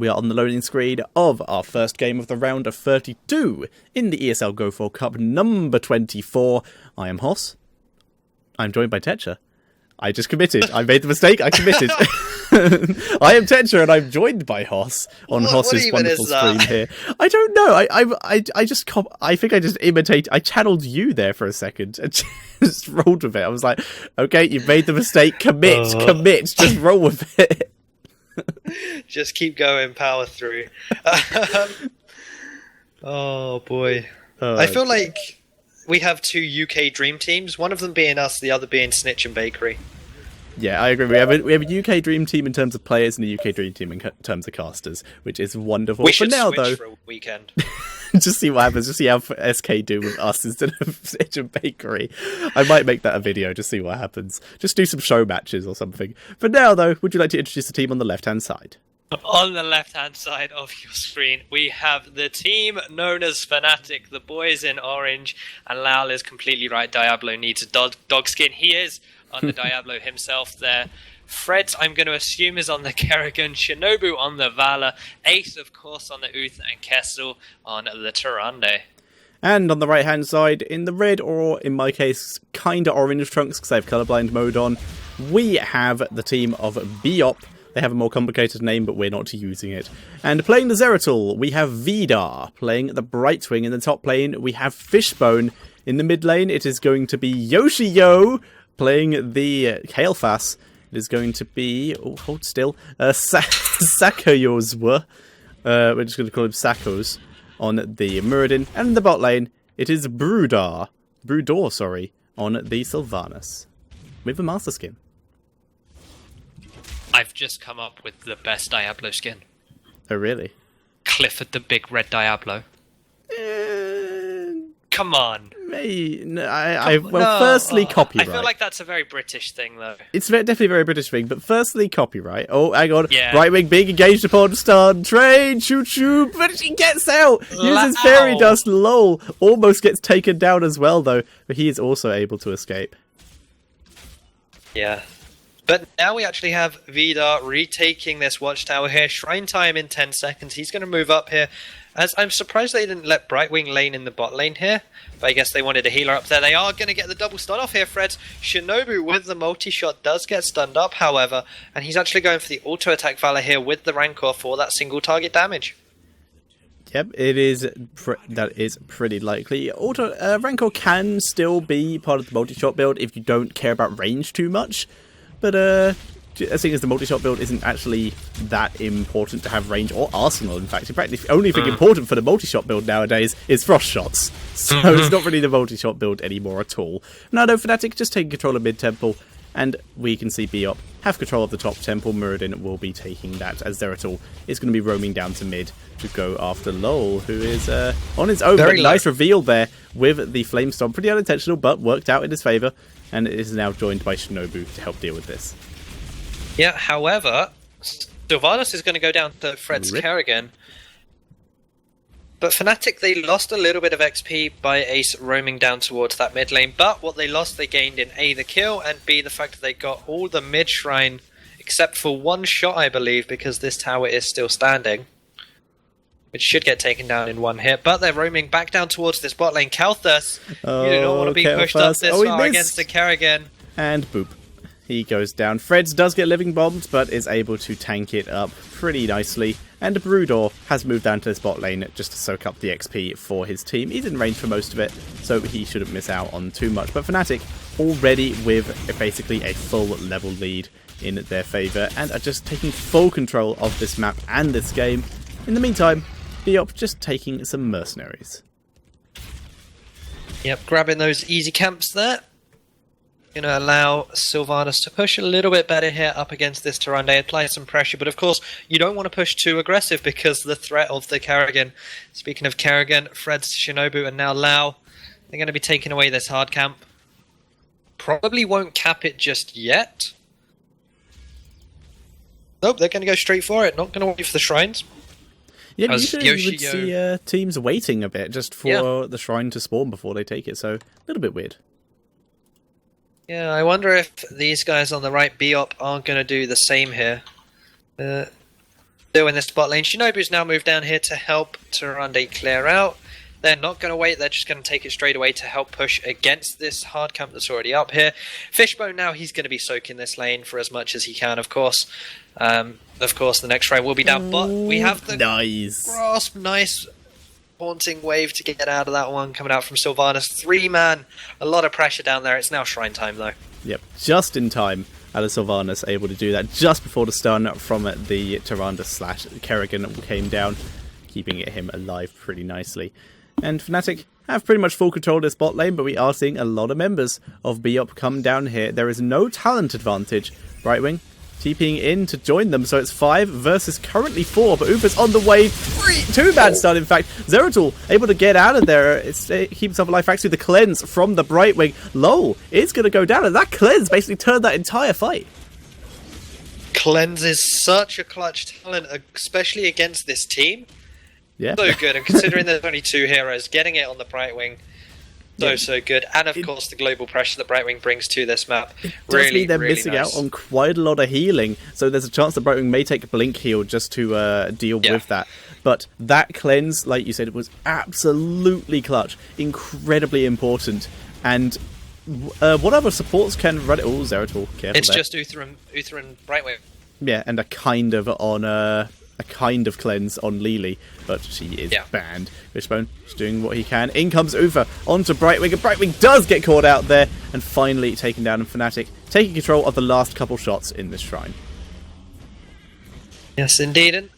We are on the loading screen of our first game of the round of 32 in the ESL Go4 Cup number 24. I am Hoss. I'm joined by Tetcher. I just committed. I made the mistake. I committed. I am Tetcher and I'm joined by Hoss on Hoss's wonderful screen here. I don't know. I think I just imitate. I channeled you there for a second and just rolled with it. I was like, okay, you've made the mistake. Commit. Just roll with it. Just keep going, power through. Oh boy. I feel like we have two UK dream teams, one of them being us, the other being Snitch and Bakery. Yeah, I agree. We have a UK dream team in terms of players and a UK dream team in terms of casters, which is wonderful. We should now, switch though, for a weekend. just see what happens. Just see how SK do with us instead of Snitch and Bakery. I might make that a video, just see what happens. Just do some show matches or something. For now, though, would you like to introduce the team on the left-hand side? On the left-hand side of your screen, we have the team known as Fnatic, the boys in orange, and Lal is completely right. Diablo needs a dog skin. He is on the Diablo himself there. Fred, I'm going to assume, is on the Kerrigan, Shinobu on the Valor, Ace, of course, on the Uther, and Kessel on the Tyrande. And on the right-hand side, in the red, or in my case, kinda orange trunks, because I have colorblind mode on, we have the team of Biop. They have a more complicated name, but we're not using it. And playing the Zeratul, we have Vidar. Playing the Brightwing in the top lane, we have Fishbone. In the mid lane, it is going to be Yoshi-Yo. Playing the Kael'thas, it is going to be... Oh, hold still. Sakoyozwa. We're just going to call him Sakos. On the Muradin. And in the bot lane, it is Brudor, on the Sylvanas. With a Master Skin. I've just come up with the best Diablo skin. Oh, really? Clifford the Big Red Diablo. Come on. Firstly, copyright. I feel like that's a very British thing, though. It's definitely a very British thing, but firstly, copyright. Oh, hang on. Yeah. Right-wing being engaged upon stun. Train, choo-choo, but she gets out. Uses fairy dust, lol. Almost gets taken down as well, though, but he is also able to escape. Yeah. But now we actually have Vidar retaking this watchtower here. Shrine time in 10 seconds. He's going to move up here. As I'm surprised they didn't let Brightwing lane in the bot lane here. But I guess they wanted a healer up there. They are going to get the double stun off here, Fred. Shinobu with the multi-shot does get stunned up, however. And he's actually going for the auto-attack Valor here with the Rancor for that single target damage. Yep, it is. That is pretty likely. Rancor can still be part of the multi-shot build if you don't care about range too much. But seeing as the multi-shot build isn't actually that important to have range or arsenal, in fact. The only thing important for the multi-shot build nowadays is frost shots. So it's not really the multi-shot build anymore at all. No, Fnatic just taking control of mid-temple, and we can see Biop have control of the top temple. Muradin will be taking that, as Zeratul is going to be roaming down to mid to go after Lol, who is on his own. Very nice reveal there with the Flame Storm. Pretty unintentional, but worked out in his favour. And it is now joined by Shinobu to help deal with this. Yeah, however, Sylvanas is going to go down to Fred's Kerrigan. But Fnatic, they lost a little bit of XP by Ace roaming down towards that mid lane. But what they lost, they gained in A, the kill, and B, the fact that they got all the mid shrine, except for one shot, I believe, because this tower is still standing. Which should get taken down in one hit, but they're roaming back down towards this bot lane. Kael'thas, you do not want to be pushed up this far against the Kerrigan. And boop. He goes down. Freds does get living bombed, but is able to tank it up pretty nicely. And Brudor has moved down to this bot lane just to soak up the XP for his team. He's in range for most of it, so he shouldn't miss out on too much. But Fnatic already with basically a full level lead in their favour, and are just taking full control of this map and this game. In the meantime, Biop just taking some mercenaries. Yep, grabbing those easy camps there. Going to allow Sylvanas to push a little bit better here up against this Tyrande, apply some pressure. But of course, you don't want to push too aggressive because the threat of the Kerrigan. Speaking of Kerrigan, Fred's Shinobu and now Lau. They're going to be taking away this hard camp. Probably won't cap it just yet. Nope, they're going to go straight for it. Not going to wait for the shrines. Yeah, usually you would see teams waiting a bit just for the shrine to spawn before they take it, so a little bit weird. Yeah, I wonder if these guys on the right, Biop, aren't going to do the same here. Still in the spot lane. Shinobu's now moved down here to help Tyrande clear out. They're not going to wait, they're just going to take it straight away to help push against this hard camp that's already up here. Fishbone now, he's going to be soaking this lane for as much as he can, of course. Of course, the next frame will be down, but we have the grasp. Nice haunting wave to get out of that one, coming out from Sylvanas. 3-man, a lot of pressure down there. It's now shrine time, though. Yep, just in time. Out of Sylvanas able to do that just before the stun from the Tyrande / Kerrigan came down, keeping him alive pretty nicely. And Fnatic have pretty much full control of this bot lane, but we are seeing a lot of members of Biop come down here. There is no talent advantage. Brightwing TPing in to join them, so it's 5 versus currently 4, but Ufa's on the way. 2-man stun, in fact. Zeratul able to get out of there. It keeps himself alive. Actually, the cleanse from the Brightwing. Low is going to go down, and that cleanse basically turned that entire fight. Cleanse is such a clutch talent, especially against this team. Yeah. So good, and considering there's only 2 heroes, getting it on the Brightwing, so good. And of course, the global pressure that Brightwing brings to this map. It does mean they're missing nice. out on quite a lot of healing, so there's a chance that Brightwing may take a blink heal just to deal with that. But that cleanse, like you said, was absolutely clutch, incredibly important. And what other supports can run it? Oh, Zeratul, careful. It's there. just Uther and Brightwing. Yeah, and a kind of cleanse on Lily, but she is banned. Fishbone is doing what he can. In comes Ufa onto Brightwing, and Brightwing does get caught out there, and finally taken down, and Fnatic taking control of the last couple shots in this shrine. Yes, indeed. And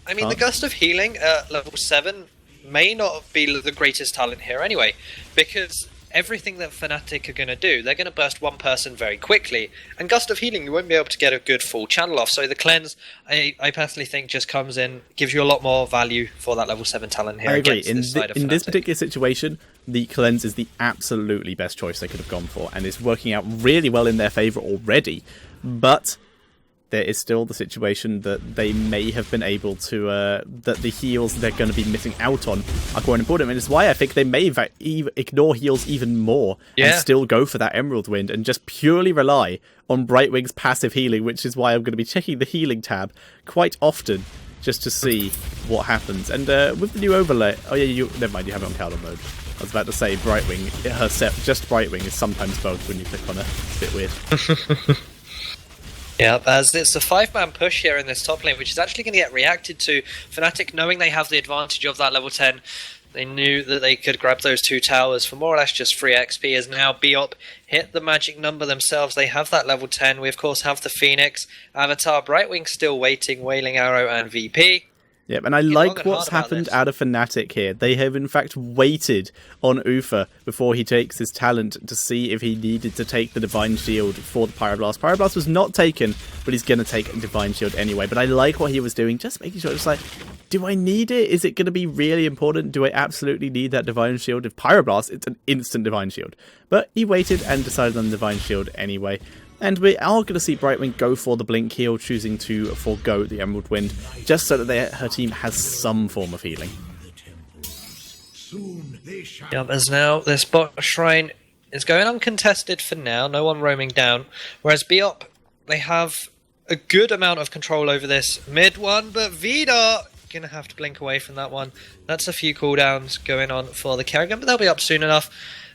I mean, the Gust of Healing at level 7 may not be the greatest talent here anyway, because everything that Fnatic are going to do, they're going to burst one person very quickly, and Gust of Healing, you won't be able to get a good full channel off, so the cleanse, I personally think, just comes in, gives you a lot more value for that level 7 talent here. I agree. In this particular situation, the cleanse is the absolutely best choice they could have gone for, and it's working out really well in their favour already, but there is still the situation that they may have been able to, that the heals they're going to be missing out on are quite important. And it's why I think they may ignore heals even more and still go for that Emerald Wind and just purely rely on Brightwing's passive healing, which is why I'm going to be checking the healing tab quite often just to see what happens. And with the new overlay, oh yeah, never mind, you have it on Caldon mode. I was about to say Brightwing, just Brightwing is sometimes bugged when you click on it. It's a bit weird. Yeah, as it's a 5-man push here in this top lane, which is actually going to get reacted to. Fnatic, knowing they have the advantage of that level 10, they knew that they could grab those 2 towers for more or less just free XP, as now Biop hit the magic number themselves. They have that level 10. We, of course, have the Phoenix, Avatar, Brightwing still waiting, Wailing Arrow, and VP. Yep, and I like what's happened out of Fnatic here. They have, in fact, waited on Ufa before he takes his talent to see if he needed to take the Divine Shield for the Pyroblast. Pyroblast was not taken, but he's going to take a Divine Shield anyway. But I like what he was doing, just making sure it's like, do I need it? Is it going to be really important? Do I absolutely need that Divine Shield? If Pyroblast, it's an instant Divine Shield. But he waited and decided on the Divine Shield anyway. And we are going to see Brightwing go for the Blink heal, choosing to forego the Emerald Wind, just so that her team has some form of healing. Yep, as now this bot shrine is going uncontested for now, no one roaming down, whereas Biop, they have a good amount of control over this mid one, but Vidar going to have to blink away from that one. That's a few cooldowns going on for the Kerrigan, but they'll be up soon enough.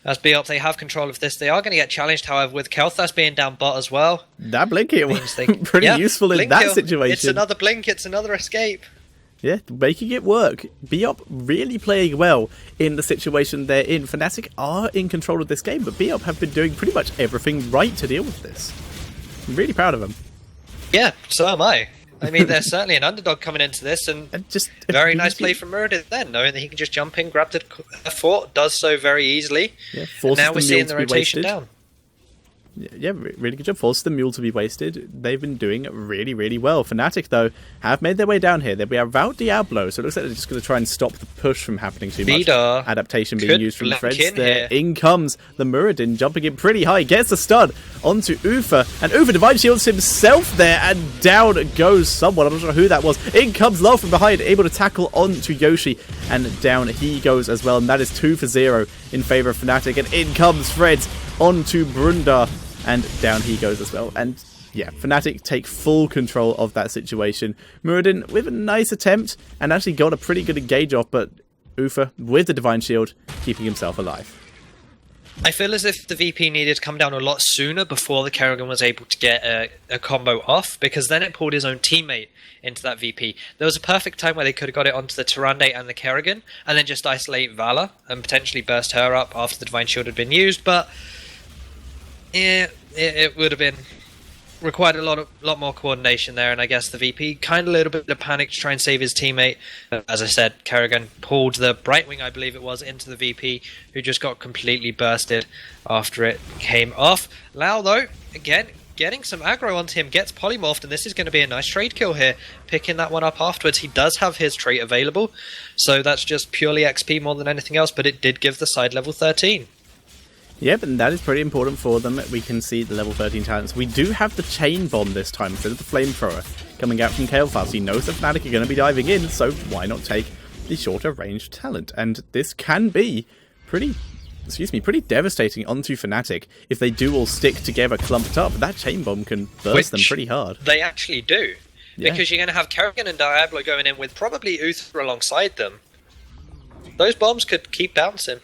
As Biop, they have control of this. They are going to get challenged, however, with Kel'Thas being down bot as well. That blink heal was pretty useful in that situation. It's another blink, it's another escape. Yeah, making it work. Biop really playing well in the situation they're in. Fnatic are in control of this game, but Biop have been doing pretty much everything right to deal with this. I'm really proud of them. Yeah, so am I. I mean, they're certainly an underdog coming into this, and just very nice play from Muradin then, knowing that he can just jump in, grab the fort, does so very easily. Yeah, and now we're seeing the rotation down. Yeah, really good job. Force the mule to be wasted. They've been doing really, really well. Fnatic, though, have made their way down here. They'll be about Diablo, so it looks like they're just going to try and stop the push from happening too much. Adaptation being used from Threads there. In comes the Muradin, jumping in pretty high. Gets a stun onto Ufa, and Ufa Divine Shields himself there, and down goes someone. I'm not sure who that was. In comes Love from behind, able to tackle onto Yoshi, and down he goes as well. And that is 2 for 0 in favour of Fnatic. And in comes Threads onto Brundar, and down he goes as well. And Yeah, Fnatic take full control of that situation. Muradin with a nice attempt and actually got a pretty good engage off, but Uther with the Divine Shield keeping himself alive. I feel as if the VP needed to come down a lot sooner before the Kerrigan was able to get a combo off, because then it pulled his own teammate into that VP. There was a perfect time where they could have got it onto the Tyrande and the Kerrigan, and then just isolate Vala and potentially burst her up after the Divine Shield had been used, but yeah, it would have been required a lot more coordination there, and I guess the VP kind of a little bit of panic to try and save his teammate. As I said, Kerrigan pulled the Brightwing, I believe it was, into the VP, who just got completely bursted after it came off. Lau, though, again, getting some aggro onto him, gets polymorphed, and this is going to be a nice trade kill here, picking that one up afterwards. He does have his trait available, so that's just purely XP more than anything else, but it did give the side level 13. Yep, and that is pretty important for them. We can see the level 13 talents. We do have the chain bomb this time instead of the flamethrower coming out from Kael'thas. He knows that Fnatic are going to be diving in, so why not take the shorter range talent? And this can be pretty devastating onto Fnatic if they do all stick together clumped up. That chain bomb can burst them pretty hard. They actually do. Yeah. Because you're going to have Kerrigan and Diablo going in with probably Uther alongside them. Those bombs could keep bouncing.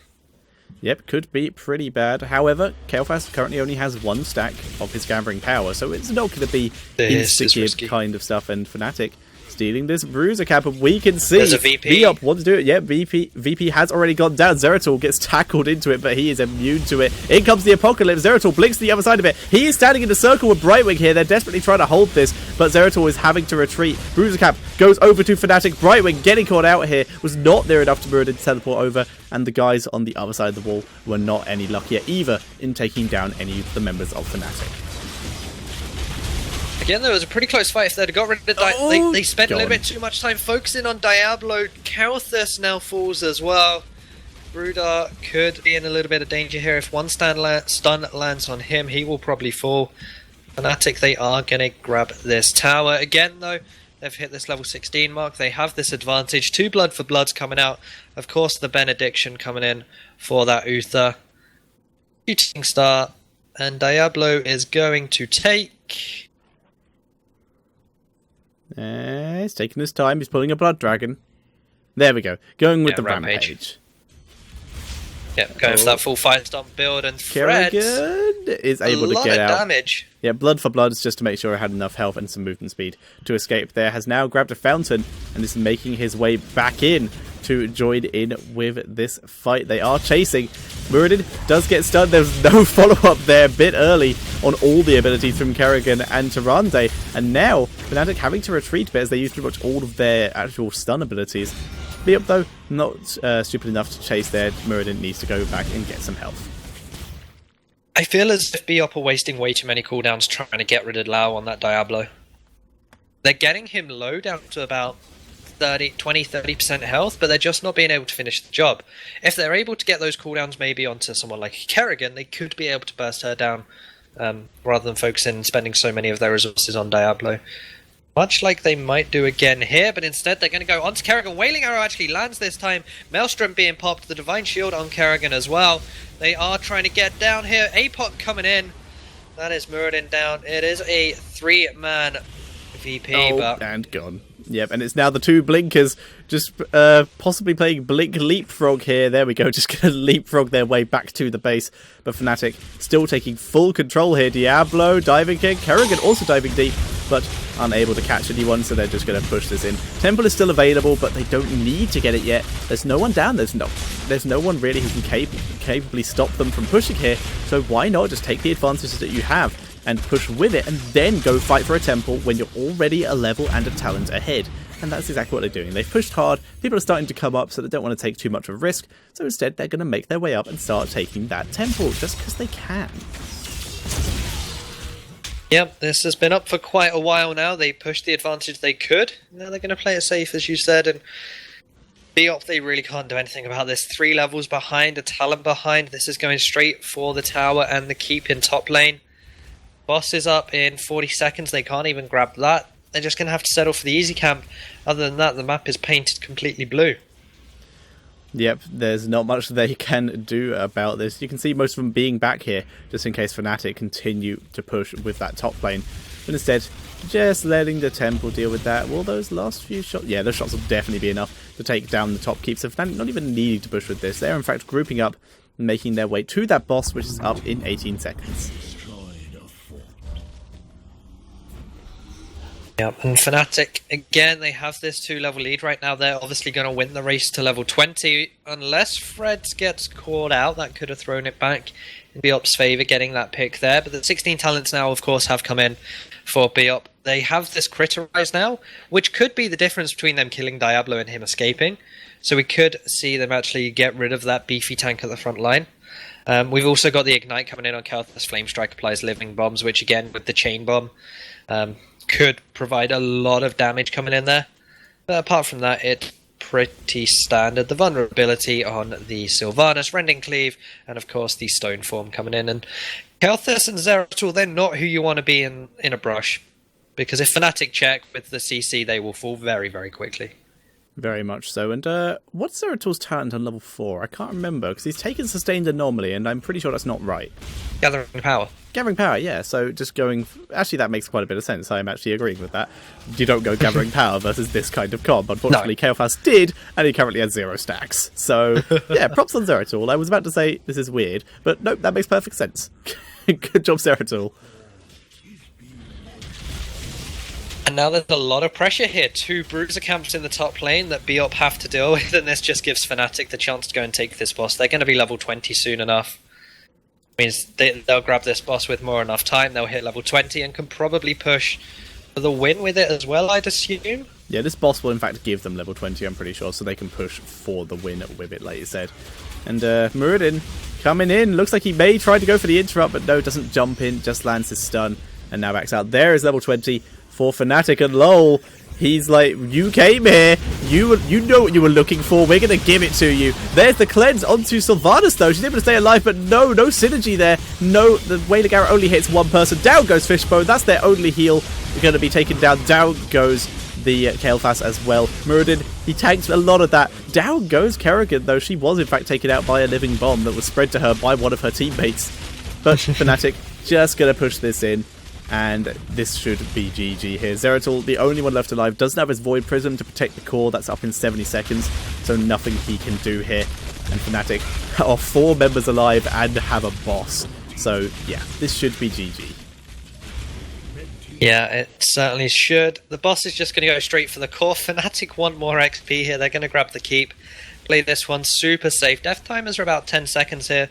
Yep, could be pretty bad. However, Kael'thas currently only has one stack of his gathering power, so it's not going to be insta-kid kind of stuff. And Fnatic stealing this Bruiser Cap, and we can see Biop wants to do it. Yeah, VP has already gone down. Zeratul gets tackled into it, but he is immune to it. In comes the Apocalypse. Zeratul blinks to the other side of it. He is standing in a circle with Brightwing here. They're desperately trying to hold this, but Zeratul is having to retreat. Bruiser Cap goes over to Fnatic. Brightwing getting caught out here was not near enough to Muradin to teleport over, and the guys on the other side of the wall were not any luckier either in taking down any of the members of Fnatic. Again, there was a pretty close fight. If they'd got rid of they spent a little bit too much time focusing on Diablo. Kael'thas now falls as well. Brudar could be in a little bit of danger here. If one stun lands on him, he will probably fall. Fnatic, they are going to grab this tower. Again, though, they've hit this level 16 mark. They have this advantage. 2 blood for bloods coming out. Of course, the Benediction coming in for that Uther. Shooting star. And Diablo is going to take... He's taking his time. He's pulling a Blood Dragon. There we go. Going with the Rampage. Yeah, going for that full Firestorm build, and Kerrigan is able to get out. Damage. Yeah, Blood for Blood is just to make sure he had enough health and some movement speed to escape there. Has now grabbed a fountain and is making his way back in to join in with this fight. They are chasing. Muradin does get stunned. There's no follow-up there. A bit early on all the abilities from Kerrigan and Tyrande. And now, Fnatic having to retreat a bit as they use pretty much all of their actual stun abilities. Biop, though, not stupid enough to chase there. Muradin needs to go back and get some health. I feel as if Biop are wasting way too many cooldowns trying to get rid of Lau on that Diablo. They're getting him low down to about 20-30% health, but they're just not being able to finish the job. If they're able to get those cooldowns maybe onto someone like Kerrigan, they could be able to burst her down rather than focusing and spending so many of their resources on Diablo. Much like they might do again here, but instead they're going to go onto Kerrigan. Wailing Arrow actually lands this time. Maelstrom being popped, the Divine Shield on Kerrigan as well. They are trying to get down here. APOC coming in. That is Muradin down. It is a 3-man VP. And gone. Yep, and it's now the 2 blinkers just possibly playing Blink Leapfrog here. There we go, just going to leapfrog their way back to the base. But Fnatic still taking full control here. Diablo diving in, Kerrigan also diving deep, but unable to catch anyone, so they're just going to push this in. Temple is still available, but they don't need to get it yet. There's no one down. There's no one really who can capably stop them from pushing here, so why not just take the advantages that you have and push with it, and then go fight for a temple when you're already a level and a talent ahead. And that's exactly what they're doing. They've pushed hard, people are starting to come up, so they don't want to take too much of a risk, so instead they're going to make their way up and start taking that temple, just because they can. Yep, this has been up for quite a while now. They pushed the advantage they could. Now they're going to play it safe, as you said, and Biop, they really can't do anything about this. 3 levels behind, a talent behind. This is going straight for the tower and the keep in top lane. Boss is up in 40 seconds. They can't even grab that. They're just going to have to settle for the easy camp. Other than that, the map is painted completely blue. Yep, there's not much they can do about this. You can see most of them being back here, just in case Fnatic continue to push with that top lane. but instead just letting the Temple deal with that. Will those last few shots... Yeah, those shots will definitely be enough to take down the top keep. So Fnatic not even needing to push with this. They're in fact grouping up and making their way to that boss, which is up in 18 seconds. Yep, and Fnatic, again, they have this 2-level lead right now. They're obviously going to win the race to level 20. Unless Freds gets caught out, that could have thrown it back in Biop's favour, getting that pick there. But the 16 talents now, of course, have come in for Biop. They have this Critter Rise now, which could be the difference between them killing Diablo and him escaping. So we could see them actually get rid of that beefy tank at the front line. We've also got the Ignite coming in on Kelthus. Flame Strike applies Living Bombs, which again, with the Chain Bomb... could provide a lot of damage coming in there. But apart from that, it's pretty standard. The vulnerability on the Sylvanas, Rending Cleave, and of course the Stone Form coming in. And Kelthus and Zeratul, they're not who you want to be in a brush. Because if Fnatic check with the CC, they will fall very, very quickly. Very much so. And what's Zeratul's talent on level 4? I can't remember, because he's taken Sustained Anomaly, and I'm pretty sure that's not right. Gathering Power. Gathering Power, yeah. So just going... Actually, that makes quite a bit of sense. I'm actually agreeing with that. You don't go Gathering Power versus this kind of comp. Unfortunately, no. Kael'thas did, and he currently has 0 stacks. So, yeah, props on Zeratul. I was about to say this is weird, but nope, that makes perfect sense. Good job, Zeratul. And now there's a lot of pressure here. 2 Bruiser camps in the top lane that Biop have to deal with, and this just gives Fnatic the chance to go and take this boss. They're going to be level 20 soon enough. Means they'll grab this boss with more enough time. They'll hit level 20 and can probably push for the win with it as well, I'd assume. Yeah, this boss will in fact give them level 20, I'm pretty sure, so they can push for the win with it, like you said. And Muradin coming in. Looks like he may try to go for the interrupt, but no, doesn't jump in, just lands his stun, and now backs out. There is level 20 for Fnatic, and lol, he's like, you came here, you know what you were looking for, we're going to give it to you. There's the cleanse onto Sylvanas though, she's able to stay alive, but no synergy there. No, the Wailing Arrow only hits one person. Down goes Fishbone, that's their only heal. They're going to be taken down. Down goes the Kael'thas as well. Muradin, he tanked a lot of that. Down goes Kerrigan though, she was in fact taken out by a Living Bomb that was spread to her by one of her teammates. But Fnatic just going to push this in. And this should be GG here. Zeratul, the only one left alive, doesn't have his Void Prism to protect the core. That's up in 70 seconds, so nothing he can do here. And Fnatic are 4 members alive and have a boss. So, yeah, this should be GG. Yeah, it certainly should. The boss is just going to go straight for the core. Fnatic want more XP here. They're going to grab the keep. Play this one super safe. Death timers are about 10 seconds here.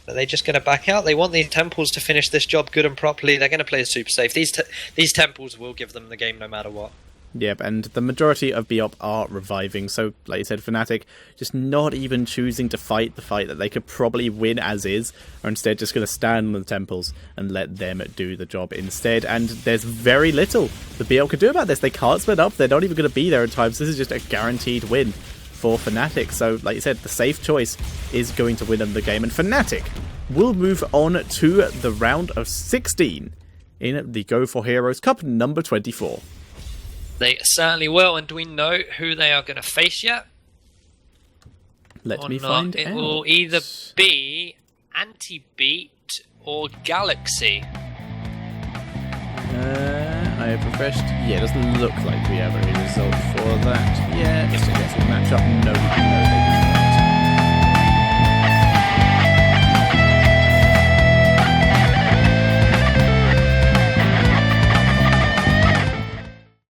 Are they just going to back out? They want these temples to finish this job good and properly. They're going to play it super safe. These temples will give them the game no matter what. Yep, and the majority of Biop are reviving. So, like you said, Fnatic just not even choosing to fight the fight that they could probably win as is, or instead just going to stand on the temples and let them do the job instead. And there's very little the Biop could do about this. They can't split up. They're not even going to be there in time. So this is just a guaranteed win for Fnatic. So, like you said, the safe choice is going to win them the game. And Fnatic will move on to the round of 16 in the Go4Heroes Cup number 24. They certainly will. And do we know who they are going to face yet? Let me find out. It will either be Anti-Beat or Galaxy. I have refreshed. Yeah, it doesn't look like we have a result for that yet. So I guess we'll match up. No,